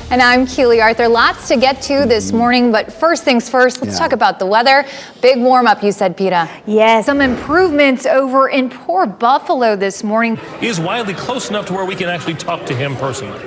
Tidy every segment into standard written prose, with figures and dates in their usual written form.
And I'm Keely Arthur. Lots to get to this morning, but first things first, let's talk about the weather. Big warm up, you said, Peta. Yes. Some improvements over in poor Buffalo this morning. He is widely close enough to where we can actually talk to him personally.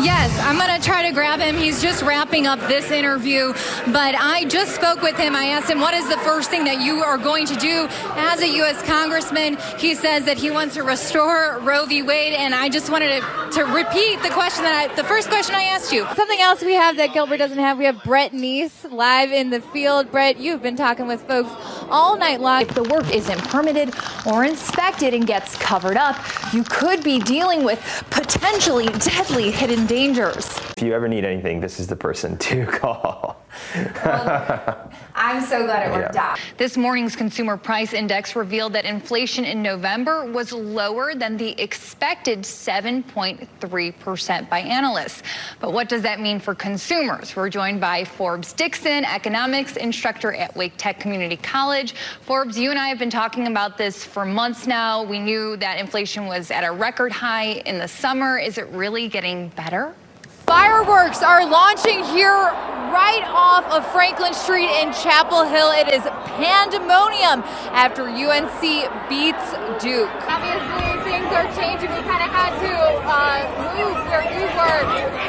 Yes, I'm going to try to grab him. He's just wrapping up this interview, but I just spoke with him. I asked him, what is the first thing that you are going to do as a U.S. congressman? He says that he wants to restore Roe v. Wade, and I just wanted to repeat the question the first question I asked you. Something else we have that Gilbert doesn't have, we have Brett Neese live in the field. Brett, you've been talking with folks all night long. If the work isn't permitted or inspected and gets covered up, you could be dealing with potentially deadly hidden dangers. If you ever need anything, this is the person to call. Well, I'm so glad it worked out. This morning's consumer price index revealed that inflation in November was lower than the expected 7.3% by analysts. But what does that mean for consumers? We're joined by Forbes Dixon, economics instructor at Wake Tech Community College. Forbes, you and I have been talking about this for months now. We knew that inflation was at a record high in the summer. Is it really getting better? Fireworks are launching here right off of Franklin Street in Chapel Hill. It is pandemonium after UNC beats Duke. Obviously, things are changing. We kind of had to move where we were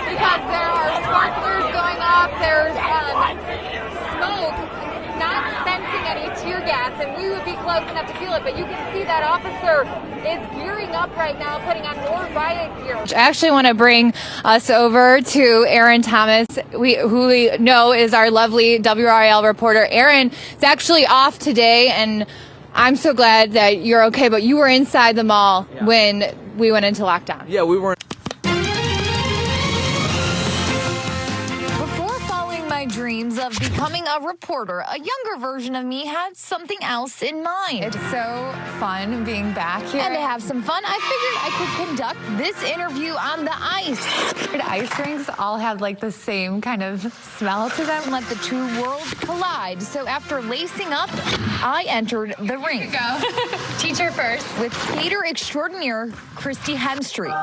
because there are sparklers going off. There's smoke, not sensing any tear gas, and we would be close enough to feel it, but you can see that officer is gearing up right now, putting on more riot gear. I actually want to bring us over to Aaron Thomas, who we know is our lovely WRAL reporter. Aaron is actually off today, and I'm so glad that you're okay, but you were inside the mall when we went into lockdown. Yeah, we weren't. My dreams of becoming a reporter, a younger version of me had something else in mind. It's so fun being back here. And to have some fun, I figured I could conduct this interview on the ice. The ice rinks all have like the same kind of smell to them. Let the two worlds collide. So after lacing up, I entered the rink. Go. Teacher first. With skater extraordinaire Christy Hemstreet.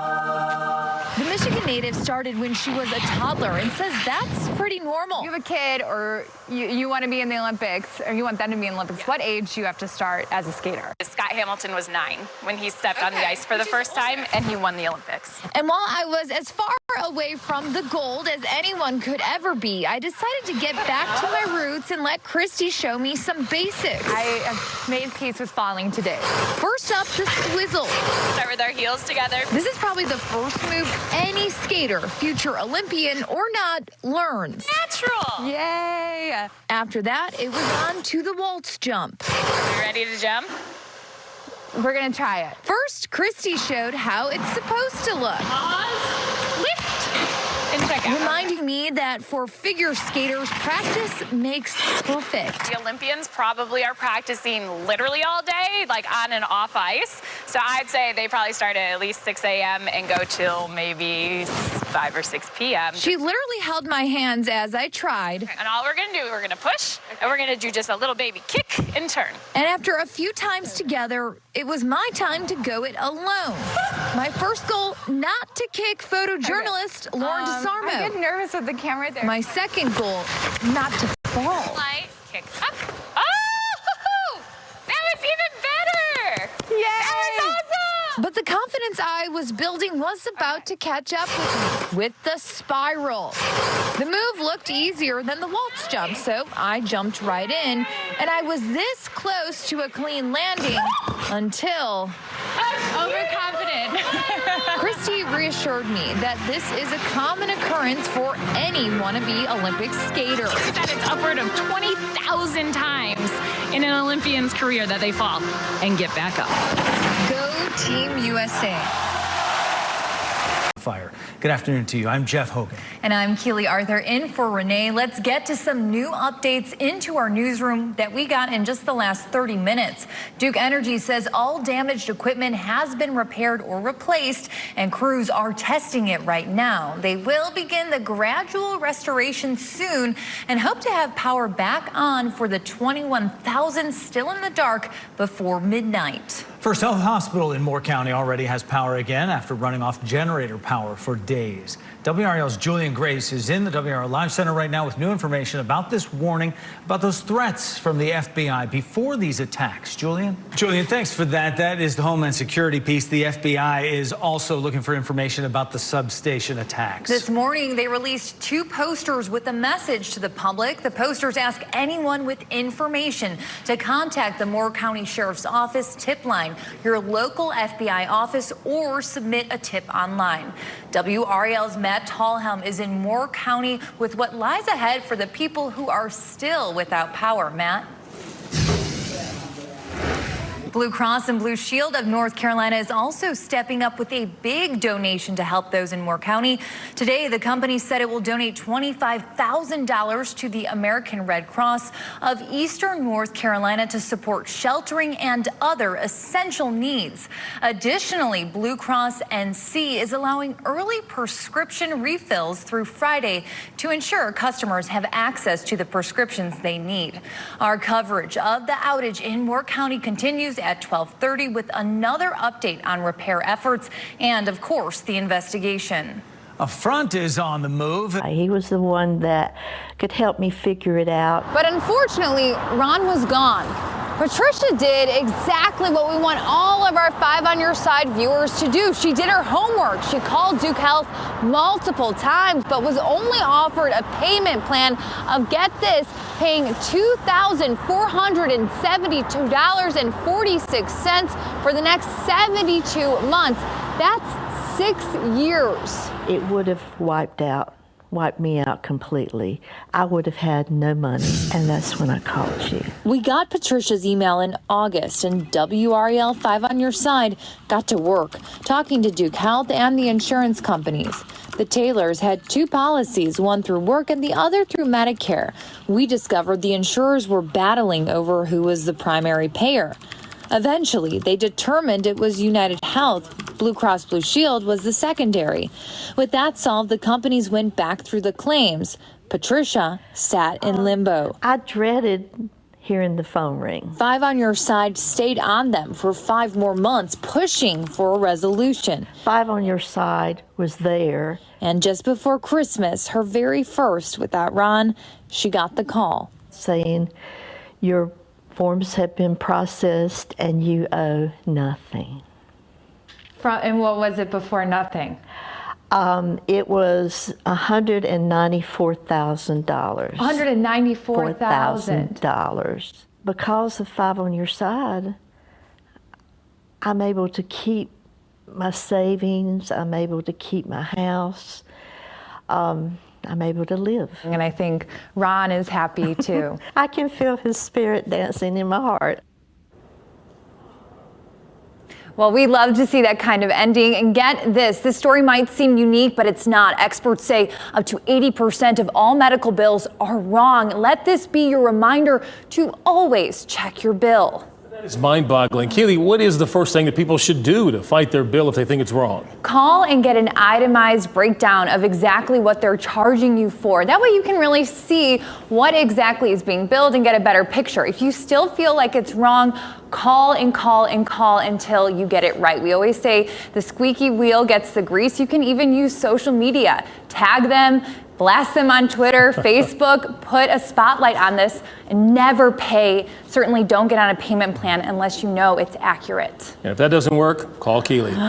The Michigan native started when she was a toddler and says that's pretty normal. You have a kid or you want to be in the Olympics or you want them to be in the Olympics, what age do you have to start as a skater? Scott Hamilton was 9 when he stepped on the ice for the first time, and he won the Olympics. And while I was as far away from the gold as anyone could ever be, I decided to get back to my roots and let Christy show me some basics. I have made peace with falling today. First up, the swizzle. Start with our heels together. This is probably the first move any skater, future Olympian or not, learns. Natural. Yay! After that, it was on to the waltz jump. You ready to jump? We're gonna try it. First, Christy showed how it's supposed to look. Pause, lift, and check out. Reminding me that for figure skaters, practice makes perfect. The Olympians probably are practicing literally all day, like on and off ice. So I'd say they probably start at least 6 a.m. and go till maybe 5 or 6 p.m. She literally held my hands as I tried. And all we're going to do, we're going to push, and we're going to do just a little baby kick and turn. And after a few times together, it was my time to go it alone. My first goal, not to kick photojournalist Lauren DeSarmo. I get nervous with the camera there. My second goal, not to fall. Light, kick up. Oh! That was even better! Yay! That was awesome! But the confidence I was building was about to catch up with the spiral. The move looked easier than the waltz jump, so I jumped right in, and I was this close to a clean landing until... Overconfident. Christy reassured me that this is a common occurrence for any wannabe Olympic skater. That it's upward of 20,000 times in an Olympian's career that they fall and get back up. Go Team USA. Fire. Good afternoon to you. I'm Jeff Hogan. And I'm Keely Arthur in for Renee. Let's get to some new updates into our newsroom that we got in just the last 30 minutes. Duke Energy says all damaged equipment has been repaired or replaced, and crews are testing it right now. They will begin the gradual restoration soon and hope to have power back on for the 21,000 still in the dark before midnight. First Health Hospital in Moore County already has power again after running off generator power for days. WRL's Julian Grace is in the WRL Live Center right now with new information about this warning, about those threats from the FBI before these attacks. Julian, thanks for that. That is the Homeland Security piece. The FBI is also looking for information about the substation attacks. This morning, they released 2 posters with a message to the public. The posters ask anyone with information to contact the Moore County Sheriff's Office tip line, your local FBI office, or submit a tip online. WRAL's Matt Tallhelm is in Moore County with what lies ahead for the people who are still without power. Matt? Blue Cross and Blue Shield of North Carolina is also stepping up with a big donation to help those in Moore County. Today, the company said it will donate $25,000 to the American Red Cross of Eastern North Carolina to support sheltering and other essential needs. Additionally, Blue Cross NC is allowing early prescription refills through Friday to ensure customers have access to the prescriptions they need. Our coverage of the outage in Moore County continues at 12:30 with another update on repair efforts and, of course, the investigation. A front is on the move. He was the one that could help me figure it out. But unfortunately, Ron was gone. Patricia did exactly what we want all of our 5 on Your Side viewers to do. She did her homework. She called Duke Health multiple times, but was only offered a payment plan of, get this, paying $2,472.46 for the next 72 months. That's 6 years. It would have wiped me out completely. I would have had no money, and that's when I called you. We got Patricia's email in August, and WRAL 5 on Your Side got to work, talking to Duke Health and the insurance companies. The Taylors had 2 policies, one through work and the other through Medicare. We discovered the insurers were battling over who was the primary payer. Eventually, they determined it was United Health. Blue Cross Blue Shield was the secondary. With that solved, the companies went back through the claims. Patricia sat in limbo. I dreaded hearing the phone ring. 5 on Your Side stayed on them for 5 more months, pushing for a resolution. 5 on Your Side was there. And just before Christmas, her very first without Ron, she got the call saying, your forms have been processed and you owe nothing. And what was it before nothing? It was $194,000. $194,000. Because of 5 on Your Side, I'm able to keep my savings. I'm able to keep my house. I'm able to live. And I think Ron is happy too. I can feel his spirit dancing in my heart. Well, we love to see that kind of ending. And get this story might seem unique, but it's not. Experts say up to 80% of all medical bills are wrong. Let this be your reminder to always check your bill. It's mind-boggling. Keely, what is the first thing that people should do to fight their bill if they think it's wrong? Call and get an itemized breakdown of exactly what they're charging you for. That way you can really see what exactly is being billed and get a better picture. If you still feel like it's wrong, call and call and call until you get it right. We always say the squeaky wheel gets the grease. You can even use social media. Tag them, blast them on Twitter, Facebook, put a spotlight on this, and never pay. Certainly don't get on a payment plan unless you know it's accurate. And if that doesn't work, call Keely.